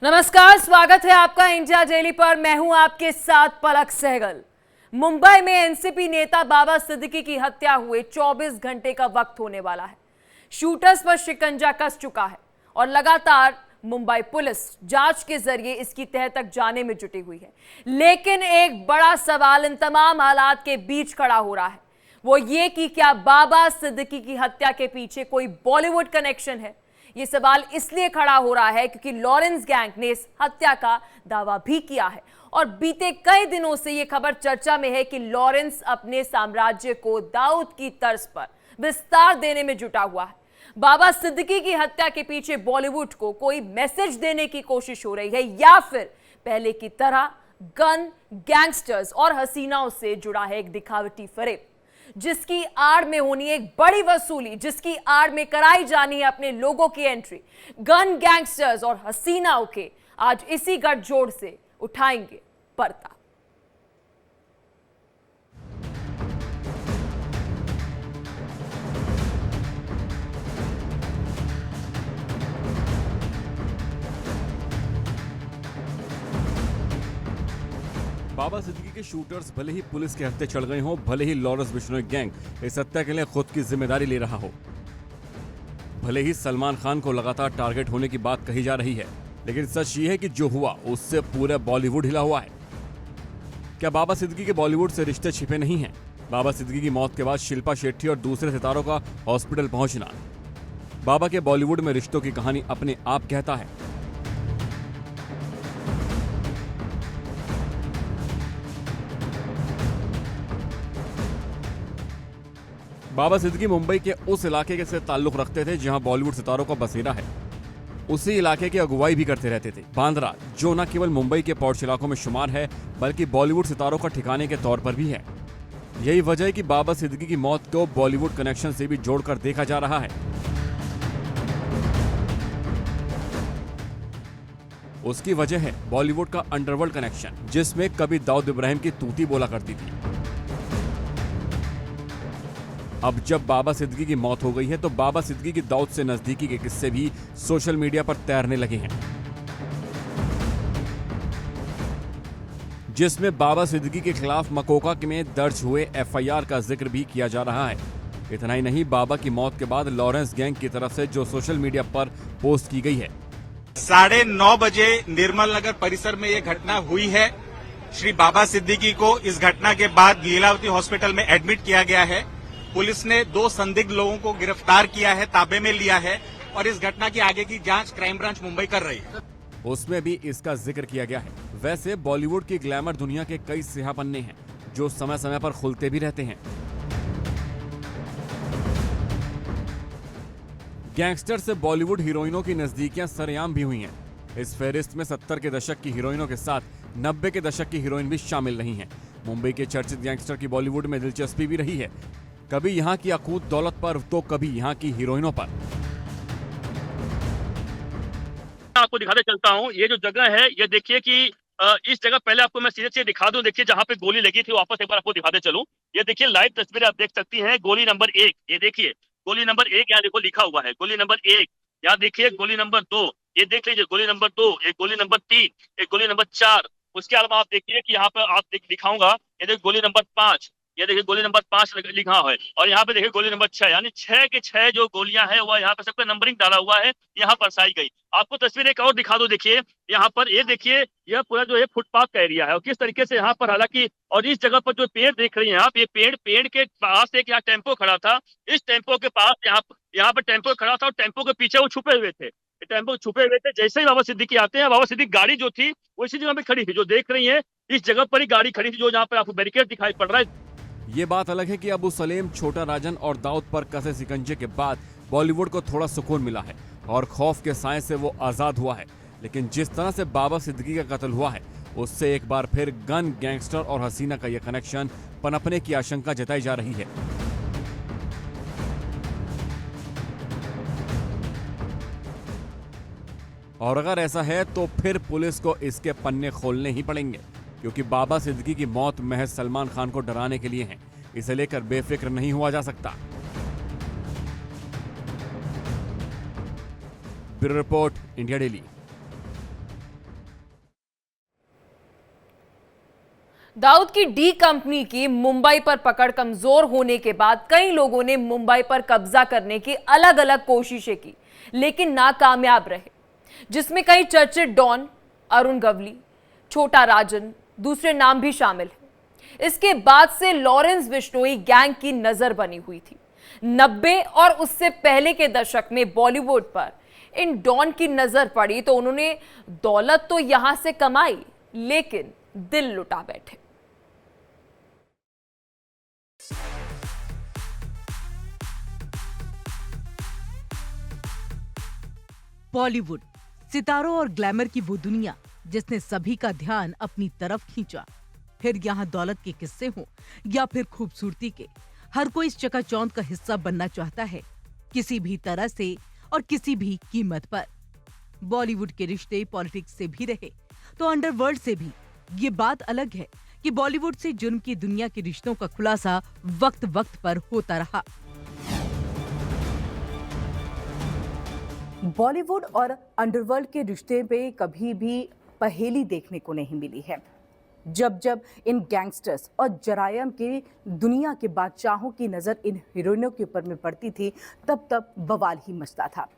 नमस्कार, स्वागत है आपका इंडिया डेली पर। मैं हूं आपके साथ पलक सहगल। मुंबई में एनसीपी नेता बाबा सिद्दीकी की हत्या हुए 24 घंटे का वक्त होने वाला है। शूटर्स पर शिकंजा कस चुका है और लगातार मुंबई पुलिस जांच के जरिए इसकी तह तक जाने में जुटी हुई है। लेकिन एक बड़ा सवाल इन तमाम हालात के बीच खड़ा हो रहा है, वो ये कि क्या बाबा सिद्दीकी की हत्या के पीछे कोई बॉलीवुड कनेक्शन है। यह सवाल इसलिए खड़ा हो रहा है क्योंकि लॉरेंस गैंग ने इस हत्या का दावा भी किया है और बीते कई दिनों से यह खबर चर्चा में है कि लॉरेंस अपने साम्राज्य को दाऊद की तर्ज पर विस्तार देने में जुटा हुआ है। बाबा सिद्दीकी की हत्या के पीछे बॉलीवुड को कोई मैसेज देने की कोशिश हो रही है या फिर पहले की तरह गन, गैंगस्टर्स और हसीनाओं से जुड़ा है एक दिखावटी फरेब, जिसकी आड़ में होनी एक बड़ी वसूली, जिसकी आड़ में कराई जानी है अपने लोगों की एंट्री। गन, गैंगस्टर्स और हसीनाओं के आज इसी गठजोड़ से उठाएंगे पर्दा। बाबा सिद्दीकी के शूटर्स भले ही पुलिस के हत्थे चढ़ गए हों, भले ही लॉरेंस बिश्नोई गैंग इस हत्या के लिए खुद की जिम्मेदारी ले रहा हो, भले ही सलमान खान को लगातार टारगेट होने की बात कही जा रही है, लेकिन सच ये है कि जो हुआ उससे पूरा बॉलीवुड हिला हुआ है। क्या बाबा सिद्दीकी के बॉलीवुड से रिश्ते छिपे नहीं हैं? बाबा सिद्दीकी की मौत के बाद शिल्पा शेट्टी और दूसरे सितारों का हॉस्पिटल पहुंचना बाबा के बॉलीवुड में रिश्तों की कहानी अपने आप कहता है। बाबा सिद्दीकी मुंबई के उस इलाके के से ताल्लुक रखते थे जहां बॉलीवुड सितारों का बसेरा है। उसी इलाके की अगुवाई भी करते रहते थे। बांद्रा, जो न केवल मुंबई के पॉश इलाकों में शुमार है बल्कि बॉलीवुड सितारों का ठिकाने के तौर पर भी है। यही वजह है कि बाबा सिद्दीकी की मौत को बॉलीवुड कनेक्शन से भी जोड़कर देखा जा रहा है। उसकी वजह है बॉलीवुड का अंडरवर्ल्ड कनेक्शन, जिसमें कभी दाऊद इब्राहिम की तूती बोला करती थी। अब जब बाबा सिद्दीकी की मौत हो गई है तो बाबा सिद्दीकी की दाऊद से नजदीकी के किस्से भी सोशल मीडिया पर तैरने लगे हैं, जिसमें बाबा सिद्दीकी के खिलाफ मकोका में दर्ज हुए एफआईआर का जिक्र भी किया जा रहा है। इतना ही नहीं, बाबा की मौत के बाद लॉरेंस गैंग की तरफ से जो सोशल मीडिया पर पोस्ट की गई है, 9:30 बजे निर्मल नगर परिसर में यह घटना हुई है। श्री बाबा सिद्दीकी को इस घटना के बाद लीलावती हॉस्पिटल में एडमिट किया गया है। पुलिस ने 2 संदिग्ध लोगों को गिरफ्तार किया है, ताबे में लिया है और इस घटना की आगे की जांच क्राइम ब्रांच मुंबई कर रही है। उसमें भी इसका जिक्र किया गया है। वैसे बॉलीवुड की ग्लैमर दुनिया के कई स्याह पन्ने हैं जो समय समय पर खुलते भी रहते हैं। गैंगस्टर से बॉलीवुड हीरोइनों की नजदीकियां सरेआम भी हुई हैं। इस फहरिस्त में 70 के दशक की हीरोइनों के साथ 90 के दशक की हीरोइन भी शामिल रही हैं। मुंबई के चर्चित गैंगस्टर की बॉलीवुड में दिलचस्पी भी रही है, कभी यहाँ की अकूत दौलत पर तो कभी यहाँ की हीरोइनों पर। आपको दिखाते चलता हूँ, ये जो जगह है ये देखिए कि इस जगह पहले आपको मैं सीधे से दिखा दूं। देखिए जहाँ पे गोली लगी थी, वापस एक बार आपको दिखाते चलूं। ये देखिए लाइव तस्वीरें आप देख सकती हैं। गोली नंबर 1, ये देखिए गोली नंबर 1 यहाँ देखो लिखा हुआ है। गोली नंबर 1 यहाँ देखिए, गोली नंबर 2 ये देख लीजिए, गोली नंबर 2, एक गोली नंबर 3, एक गोली नंबर 4। उसके अलावा आप देखिए कि यहाँ पर आप दिखाऊंगा, ये देखिए गोली नंबर 5, ये देखिए गोली नंबर 5 लिखा है और यहाँ पे देखिए गोली नंबर 6, यानी 6 के 6 जो गोलियां हैं वह यहाँ पे सबका नंबरिंग डाला हुआ है, यहाँ पर साई गई। आपको तस्वीर एक और दिखा दो, देखिए यहाँ पर ये देखिए यह पूरा जो है फुटपाथ का एरिया है और किस तरीके से यहाँ पर हालांकि, और इस जगह पर जो पेड़ देख रही हैं आप, ये पेड़ के पास एक यहाँ टेम्पो खड़ा था। इस टेम्पो के पास यहाँ पर टेम्पो खड़ा था और टेम्पो के पीछे वो छुपे हुए थे। टेम्पो छुपे हुए थे। जैसे ही बाबा सिद्दीकी आते हैं, बाबा सिद्दीकी गाड़ी जो थी वो इसी जगह पे खड़ी थी, जो देख रही है इस जगह पर ही गाड़ी खड़ी थी, जो यहाँ पर आपको बैरिकेड दिखाई पड़ रहा है। ये बात अलग है कि अबू सलेम, छोटा राजन और दाऊद पर कसे सिकंजे के बाद बॉलीवुड को थोड़ा सुकून मिला है और खौफ के साए से वो आजाद हुआ है। लेकिन जिस तरह से बाबा सिद्दीकी का कत्ल हुआ है, उससे एक बार फिर गन, गैंगस्टर और हसीना का यह कनेक्शन पनपने की आशंका जताई जा रही है। और अगर ऐसा है तो फिर पुलिस को इसके पन्ने खोलने ही पड़ेंगे, क्योंकि बाबा सिद्दीकी की मौत महज सलमान खान को डराने के लिए है। इसे लेकर बेफिक्र नहीं हुआ जा सकता। Bureau report, India daily. Dawood की डी कंपनी की मुंबई पर पकड़ कमजोर होने के बाद कई लोगों ने मुंबई पर कब्जा करने की अलग अलग कोशिशें की, लेकिन नाकामयाब रहे, जिसमें कई चर्चित डॉन, अरुण गवली, छोटा राजन, दूसरे नाम भी शामिल हैं। इसके बाद से लॉरेंस बिश्नोई गैंग की नजर बनी हुई थी। 90 और उससे पहले के दशक में बॉलीवुड पर इन डॉन की नजर पड़ी तो उन्होंने दौलत तो यहां से कमाई, लेकिन दिल लुटा बैठे। बॉलीवुड सितारों और ग्लैमर की वो दुनिया जिसने सभी का ध्यान अपनी तरफ खींचा। फिर यहाँ दौलत के किस्से हों या फिर खूबसूरती के, हर कोई इस चकाचौंध का हिस्सा बनना चाहता है, किसी भी तरह से और किसी भी कीमत पर। बॉलीवुड के रिश्ते पॉलिटिक्स से भी रहे तो अंडरवर्ल्ड से भी। ये बात अलग है कि बॉलीवुड से जुर्म की दुनिया के रिश्तों का खुलासा वक्त वक्त पर होता रहा। बॉलीवुड और अंडरवर्ल्ड के रिश्ते पे कभी भी पहेली देखने को नहीं मिली है। जब जब इन गैंगस्टर्स और जरायम की दुनिया के बादशाहों की नज़र इन हीरोइनों के ऊपर में पड़ती थी, तब तब बवाल ही मचता था।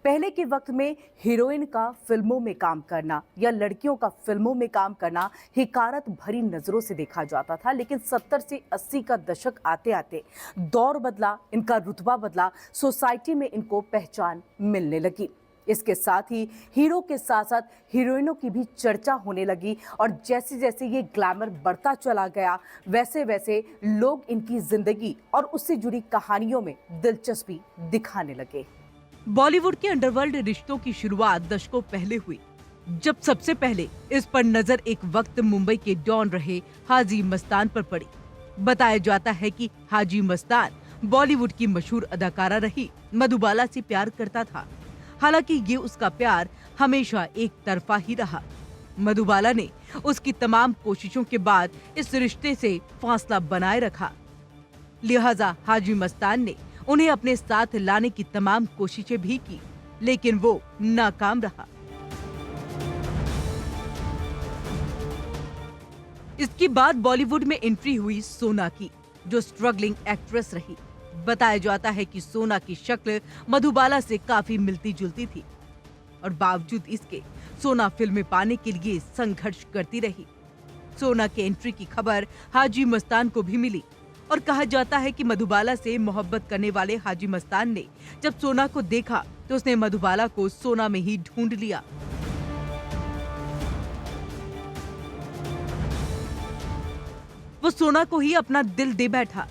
पहले के वक्त में हीरोइन का फिल्मों में काम करना या लड़कियों का फिल्मों में काम करना हिकारत भरी नज़रों से देखा जाता था, लेकिन 70 से 80 का दशक आते आते दौर बदला, इनका रुतबा बदला, सोसाइटी में इनको पहचान मिलने लगी। इसके साथ ही हीरो के साथ साथ हीरोइनों की भी चर्चा होने लगी और जैसे जैसे ये ग्लैमर बढ़ता चला गया, वैसे वैसे लोग इनकी जिंदगी और उससे जुड़ी कहानियों में दिलचस्पी दिखाने लगे। बॉलीवुड के अंडरवर्ल्ड रिश्तों की शुरुआत दशकों पहले हुई, जब सबसे पहले इस पर नजर एक वक्त मुंबई के डॉन रहे हाजी मस्तान पर पड़ी। बताया जाता है कि हाजी मस्तान बॉलीवुड की मशहूर अदाकारा रही मधुबाला से प्यार करता था। हालांकि ये उसका प्यार हमेशा एक तरफा ही रहा। मधुबाला ने उसकी तमाम कोशिशों के बाद इस रिश्ते से फासला बनाए रखा। लिहाजा हाजी मस्तान ने उन्हें अपने साथ लाने की तमाम कोशिशें भी की, लेकिन वो नाकाम रहा। इसके बाद बॉलीवुड में एंट्री हुई सोना की, जो स्ट्रगलिंग एक्ट्रेस रही। बताया जाता है कि सोना की शक्ल मधुबाला से काफी मिलती जुलती थी और बावजूद इसके सोना फिल्में पाने के लिए संघर्ष करती रही। सोना के एंट्री की खबर हाजी मस्तान को भी मिली और कहा जाता है कि मधुबाला से मोहब्बत करने वाले हाजी मस्तान ने जब सोना को देखा तो उसने मधुबाला को सोना में ही ढूंढ लिया। वो सोना को ही अपना दिल दे बैठा।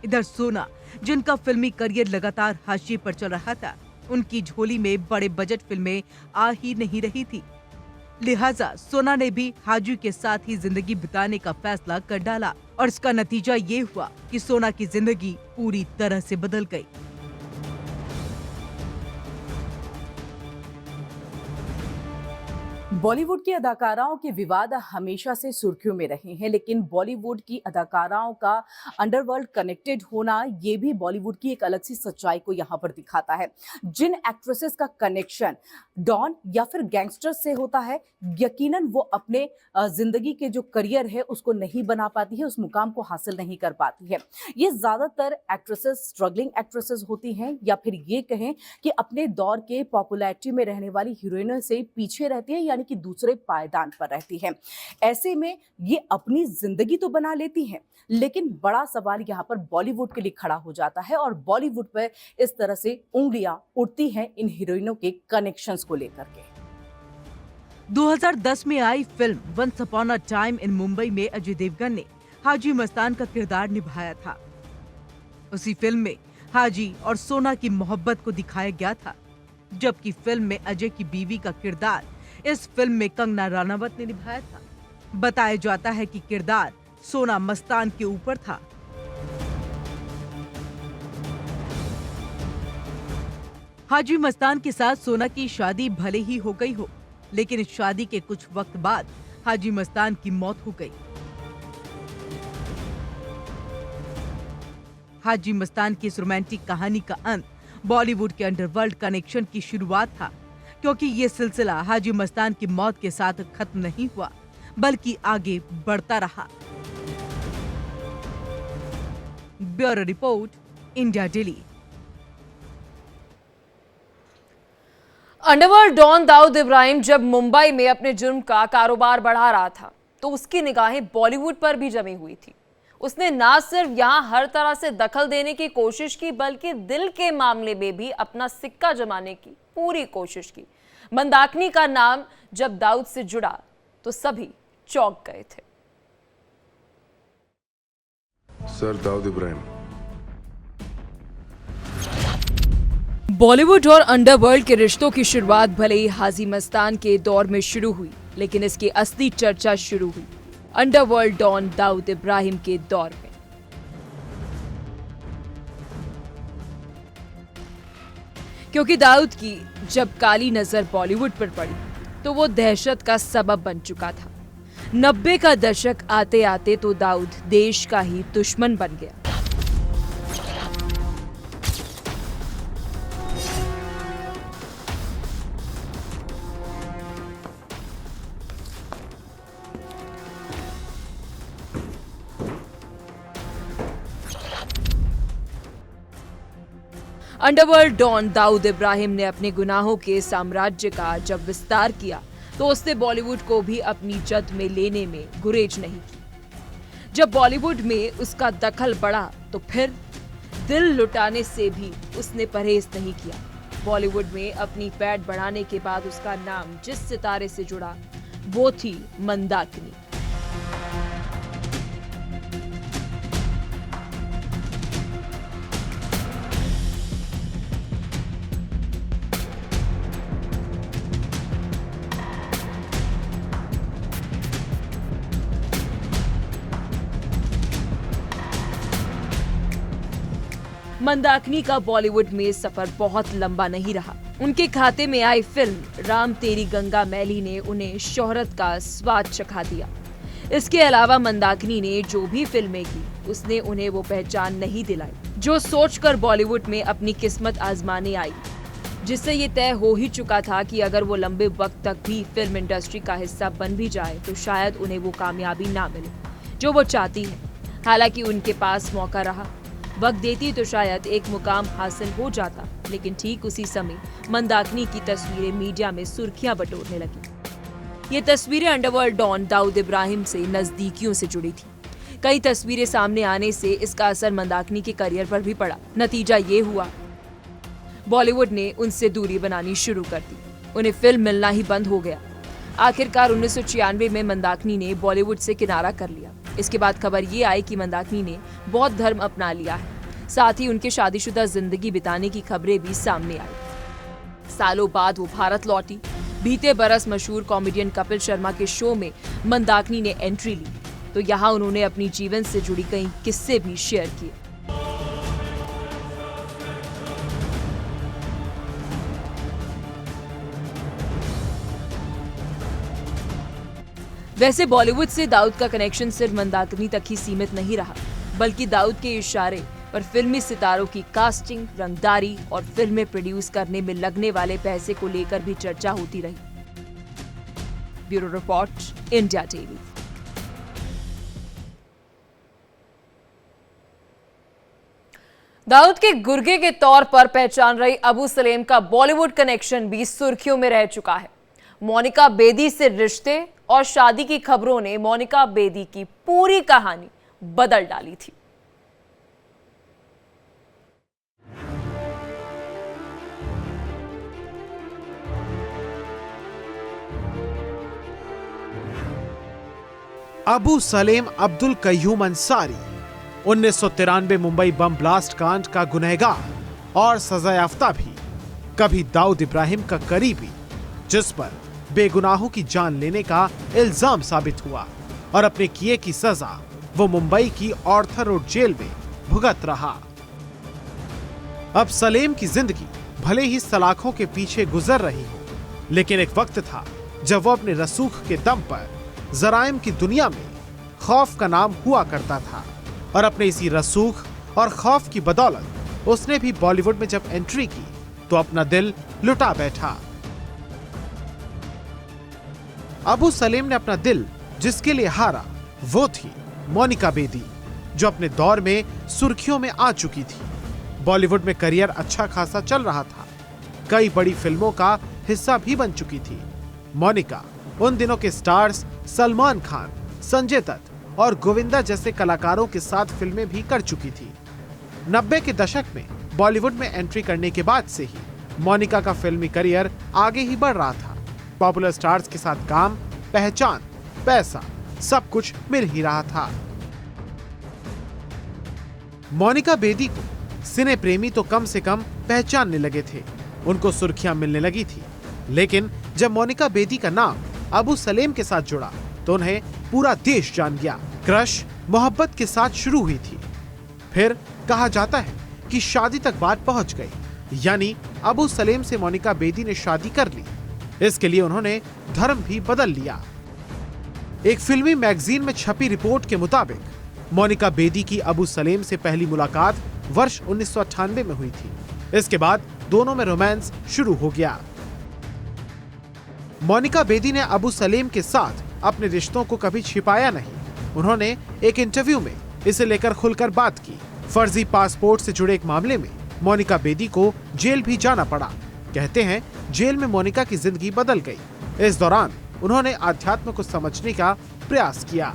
इधर सोना, जिनका फिल्मी करियर लगातार हाशिए पर चल रहा था, उनकी झोली में बड़े बजट फिल्में आ ही नहीं रही थी। लिहाजा सोना ने भी हाजी के साथ ही जिंदगी बिताने का फैसला कर डाला और इसका नतीजा ये हुआ कि सोना की जिंदगी पूरी तरह से बदल गई। बॉलीवुड की अदाकाराओं के विवाद हमेशा से सुर्खियों में रहे हैं, लेकिन बॉलीवुड की अदाकाराओं का अंडरवर्ल्ड कनेक्टेड होना ये भी बॉलीवुड की एक अलग सी सच्चाई को यहाँ पर दिखाता है। जिन एक्ट्रेसेस का कनेक्शन डॉन या फिर गैंगस्टर से होता है, यकीनन वो अपने जिंदगी के जो करियर है उसको नहीं बना पाती है, उस मुकाम को हासिल नहीं कर पाती है। ये ज्यादातर एक्ट्रेसेस स्ट्रगलिंग एक्ट्रेसेस होती हैं या फिर ये कहें कि अपने दौर के पॉपुलैरिटी में रहने वाली हीरोइनों से पीछे रहती है, यानी कि दूसरे पायदान पर रहती है। ऐसे में ये अपनी जिंदगी तो बना लेती हैं, लेकिन बड़ा सवाल यहाँ पर बॉलीवुड के लिए खड़ा हो जाता है और बॉलीवुड पर इस तरह से उंगलियां उठती हैं इन हीरोइनों के कनेक्शंस को लेकर के। 2010 में आई film once upon a time in Mumbai में अजय देवगन ने हाजी मस्तान का किरदार निभाया था। उसी फिल्म में हाजी और सोना की मोहब्बत को दिखाया गया था, जबकि फिल्म में अजय की बीवी का किरदार इस फिल्म में कंगना रनावत ने निभाया था। बताया जाता है कि किरदार सोना मस्तान के ऊपर था। हाजी मस्तान के साथ सोना की शादी भले ही हो गई हो, लेकिन इस शादी के कुछ वक्त बाद हाजी मस्तान की मौत हो गई। हाजी मस्तान की इस रोमांटिक कहानी का अंत बॉलीवुड के अंडरवर्ल्ड कनेक्शन की शुरुआत था, क्योंकि ये सिलसिला हाजी मस्तान की मौत के साथ खत्म नहीं हुआ, बल्कि आगे बढ़ता रहा। Bureau report, India daily. Underworld don Dawood Ibrahim जब मुंबई में अपने जुर्म का कारोबार बढ़ा रहा था तो उसकी निगाहें बॉलीवुड पर भी जमी हुई थी। उसने ना सिर्फ यहां हर तरह से दखल देने की कोशिश की बल्कि दिल के मामले में भी अपना सिक्का जमाने की पूरी कोशिश की। मंदाकिनी का नाम जब दाऊद से जुड़ा तो सभी चौंक गए थे। सर दाऊद इब्राहिम। बॉलीवुड और अंडरवर्ल्ड के रिश्तों की शुरुआत भले ही हाजी मस्तान के दौर में शुरू हुई, लेकिन इसकी असली चर्चा शुरू हुई अंडरवर्ल्ड डॉन दाऊद इब्राहिम के दौर में। क्योंकि दाऊद की जब काली नजर बॉलीवुड पर पड़ी तो वो दहशत का सबब बन चुका था। 90 का दशक आते आते तो दाऊद देश का ही दुश्मन बन गया। अंडरवर्ल्ड डॉन दाऊद इब्राहिम ने अपने गुनाहों के साम्राज्य का जब विस्तार किया तो उसने बॉलीवुड को भी अपनी जद में लेने में गुरेज नहीं की। जब बॉलीवुड में उसका दखल बढ़ा तो फिर दिल लुटाने से भी उसने परहेज नहीं किया। बॉलीवुड में अपनी पैठ बढ़ाने के बाद उसका नाम जिस सितारे से जुड़ा वो थी मंदाकिनी। मंदाकिनी का बॉलीवुड में सफर बहुत लंबा नहीं रहा। उनके खाते में आई फिल्म राम तेरी गंगा मैली ने उन्हें शोहरत का स्वाद चखा दिया। इसके अलावा मंदाकिनी ने जो भी फिल्में की उसने उन्हें वो पहचान नहीं दिलाई जो सोचकर बॉलीवुड में अपनी किस्मत आजमाने आई, जिससे ये तय हो ही चुका था कि अगर वो लंबे वक्त तक भी फिल्म इंडस्ट्री का हिस्सा बन भी जाए तो शायद उन्हें वो कामयाबी ना मिले जो वो चाहती है। हालांकि उनके पास मौका रहा, वक्त देती तो शायद एक मुकाम हासिल हो जाता, लेकिन ठीक उसी समय मंदाकिनी की तस्वीरें मीडिया में सुर्खियां बटोरने लगी। ये तस्वीरें अंडरवर्ल्ड डॉन दाऊद इब्राहिम से नजदीकियों से जुड़ी थी। कई तस्वीरें सामने आने से इसका असर मंदाकिनी के करियर पर भी पड़ा। नतीजा ये हुआ बॉलीवुड ने उनसे दूरी बनानी शुरू कर दी। उन्हें फिल्म मिलना ही बंद हो गया। आखिरकार 1996 में मंदाकिनी ने बॉलीवुड से किनारा कर लिया। इसके बाद खबर ये आई कि मंदाकिनी ने बौद्ध धर्म अपना लिया है। साथ ही उनके शादीशुदा जिंदगी बिताने की खबरें भी सामने आई। सालों बाद वो भारत लौटी। बीते बरस मशहूर कॉमेडियन कपिल शर्मा के शो में मंदाकिनी ने एंट्री ली तो यहाँ उन्होंने अपनी जीवन से जुड़ी कई किस्से भी शेयर किए। वैसे बॉलीवुड से दाऊद का कनेक्शन सिर्फ मंदाकिनी तक ही सीमित नहीं रहा, बल्कि दाऊद के इशारे पर फिल्मी सितारों की कास्टिंग, रंगदारी और फिल्में प्रोड्यूस करने में लगने वाले पैसे को लेकर भी चर्चा होती रही। Bureau report, India daily. Dawood के गुर्गे के तौर पर पहचान रही अबू सलेम का बॉलीवुड कनेक्शन भी सुर्खियों में रह चुका है। मोनिका बेदी से रिश्ते और शादी की खबरों ने मोनिका बेदी की पूरी कहानी बदल डाली थी। अबू सलेम अब्दुल कय्यूम अंसारी 1993 मुंबई बम ब्लास्ट कांड का गुनहगार और सजा याफ्ता भी, कभी दाऊद इब्राहिम का करीबी, जिस पर बेगुनाहों की जान लेने का इल्जाम साबित हुआ और अपने किए की सजा वो मुंबई की ऑर्थर रोड जेल में भुगत रहा। अब सलेम की जिंदगी भले ही सलाखों के पीछे गुजर रही हो, लेकिन एक वक्त था जब वो अपने रसूख के दम पर जराइम की दुनिया में खौफ का नाम हुआ करता था और अपने इसी रसूख और खौफ की बदौलत उसने भी बॉलीवुड में जब एंट्री की तो अपना दिल लुटा बैठा। अबू सलेम ने अपना दिल जिसके लिए हारा वो थी मोनिका बेदी। जो अपने दौर में सुर्खियों में आ चुकी थी। बॉलीवुड में करियर अच्छा खासा चल रहा था, कई बड़ी फिल्मों का हिस्सा भी बन चुकी थी। मोनिका उन दिनों के स्टार्स सलमान खान, संजय दत्त और गोविंदा जैसे कलाकारों के साथ फिल्में भी कर चुकी थी। 90 के दशक में बॉलीवुड में एंट्री करने के बाद से ही मोनिका का फिल्मी करियर आगे ही बढ़ रहा था। पॉपुलर स्टार्स के साथ काम, पहचान, पैसा सब कुछ मिल ही रहा था। मोनिका बेदी को सिने प्रेमी तो कम से कम पहचानने लगे थे, उनको सुर्खियां मिलने लगी थी। लेकिन जब मोनिका बेदी का नाम अबू सलेम के साथ जुड़ा तो उन्हें पूरा देश जान गया। क्रश मोहब्बत के साथ शुरू हुई थी, फिर कहा जाता है कि शादी तक बात पहुंच गई, यानी अबू सलेम से मोनिका बेदी ने शादी कर ली। इसके लिए उन्होंने धर्म भी बदल लिया। एक फिल्मी मैगजीन में छपी रिपोर्ट के मुताबिक मोनिका बेदी की अबू सलेम से पहली मुलाकात वर्ष 1998 में हुई थी। इसके बाद दोनों में रोमांस शुरू हो गया। मोनिका बेदी ने अबू सलेम के साथ अपने रिश्तों को कभी छिपाया नहीं। उन्होंने एक इंटरव्यू में इसे लेकर खुलकर बात की। फर्जी पासपोर्ट से जुड़े एक मामले में मोनिका बेदी को जेल भी जाना पड़ा। कहते हैं जेल में मोनिका की जिंदगी बदल गई। इस दौरान उन्होंने अध्यात्म को समझने का प्रयास किया।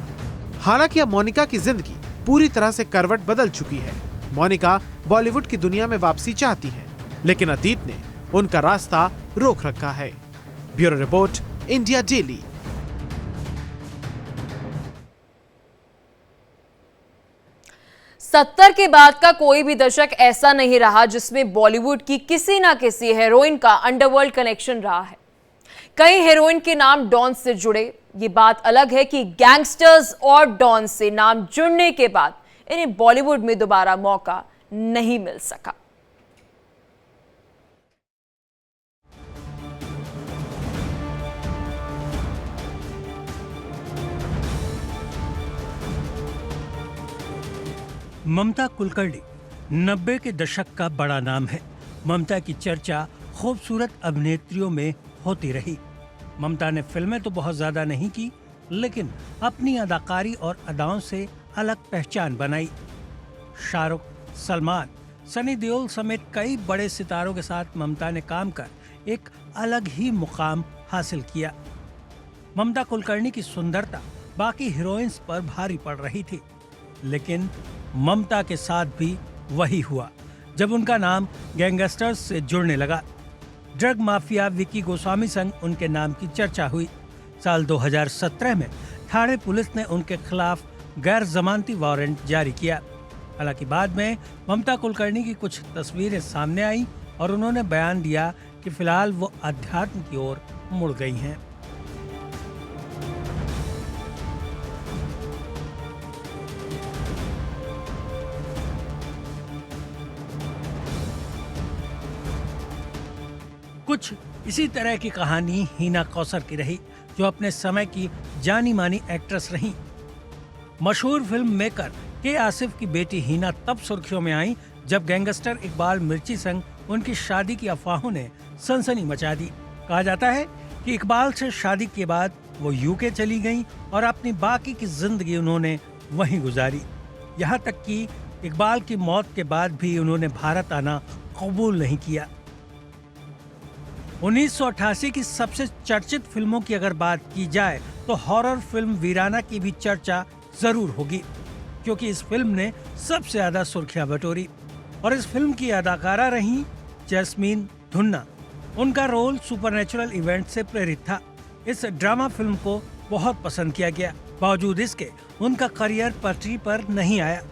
हालांकि अब मोनिका की जिंदगी पूरी तरह से करवट बदल चुकी है। मोनिका बॉलीवुड की दुनिया में वापसी चाहती हैं, लेकिन अतीत ने उनका रास्ता रोक रखा है। Bureau report, India daily. सत्तर के बाद का कोई भी दशक ऐसा नहीं रहा जिसमें बॉलीवुड की किसी ना किसी हीरोइन का अंडरवर्ल्ड कनेक्शन रहा है। कई हीरोइन के नाम डॉन से जुड़े। ये बात अलग है कि गैंगस्टर्स और डॉन से नाम जुड़ने के बाद इन्हें बॉलीवुड में दोबारा मौका नहीं मिल सका। ममता कुलकर्णी 90 के दशक का बड़ा नाम है। ममता की चर्चा खूबसूरत अभिनेत्रियों में होती रही। ममता ने फिल्में तो बहुत ज्यादा नहीं की, लेकिन अपनी अदाकारी और अदाओं से अलग पहचान बनाई। शाहरुख, सलमान, सनी देओल समेत कई बड़े सितारों के साथ ममता ने काम कर एक अलग ही मुकाम हासिल किया। ममता कुलकर्णी की सुंदरता बाकी हीरोइंस पर भारी पड़ रही थी, लेकिन ममता के साथ भी वही हुआ जब उनका नाम गैंगस्टर्स से जुड़ने लगा। ड्रग माफिया विकी गोस्वामी संग उनके नाम की चर्चा हुई। साल 2017 में ठाणे पुलिस ने उनके खिलाफ गैर जमानती वारंट जारी किया। हालांकि बाद में ममता कुलकर्णी की कुछ तस्वीरें सामने आई और उन्होंने बयान दिया कि फिलहाल वो अध्यात्म की ओर मुड़ गई हैं। कुछ इसी तरह की कहानी हीना कौसर की रही, जो अपने समय की जानी मानी एक्ट्रेस रहीं। मशहूर फिल्म मेकर के आसिफ की बेटी हीना तब सुर्खियों में आई जब गैंगस्टर इकबाल मिर्ची संग उनकी शादी की अफवाहों ने सनसनी मचा दी। कहा जाता है कि इकबाल से शादी के बाद वो यूके चली गईं और अपनी बाकी की जिंदगी उन्होंने वहीं गुजारी। यहाँ तक कि इकबाल की मौत के बाद भी उन्होंने भारत आना कबूल नहीं किया। 1988 की सबसे चर्चित फिल्मों की अगर बात की जाए तो हॉरर फिल्म वीराना की भी चर्चा जरूर होगी, क्योंकि इस फिल्म ने सबसे ज्यादा सुर्खियां बटोरी। और इस फिल्म की अदाकारा रहीं जैस्मीन धुन्ना। उनका रोल सुपरनैचुरल इवेंट से प्रेरित था। इस ड्रामा फिल्म को बहुत पसंद किया गया। बावजूद इसके उनका करियर पटरी पर नहीं आया।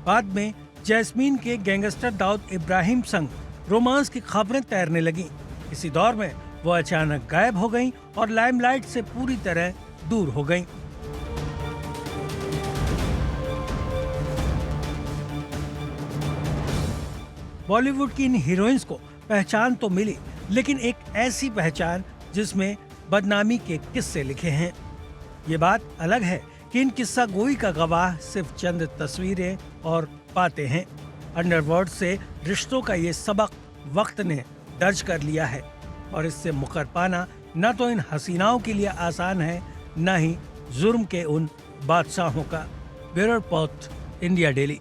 बाद में जैस्मीन के गैंगस्टर दाऊद इब्राहिम संग रोमांस की खबरें तैरने लगीं। इसी दौर में वो अचानक गायब हो गईं और लाइमलाइट से पूरी तरह दूर हो गईं। बॉलीवुड की इन हीरोइंस को पहचान तो मिली, लेकिन एक ऐसी पहचान जिसमें बदनामी के किस्से लिखे हैं। ये बात अलग है कि इन किस्सा गोई का गवाह सिर्फ चंद तस्वीरें और बातें हैं। अंडरवर्ल्ड से रिश्तों का ये सबक वक्त ने दर्ज कर लिया है और इससे मुकर पाना न तो इन हसीनाओं के लिए आसान है, न ही जुर्म के उन बादशाहों का। Bureau report, India daily.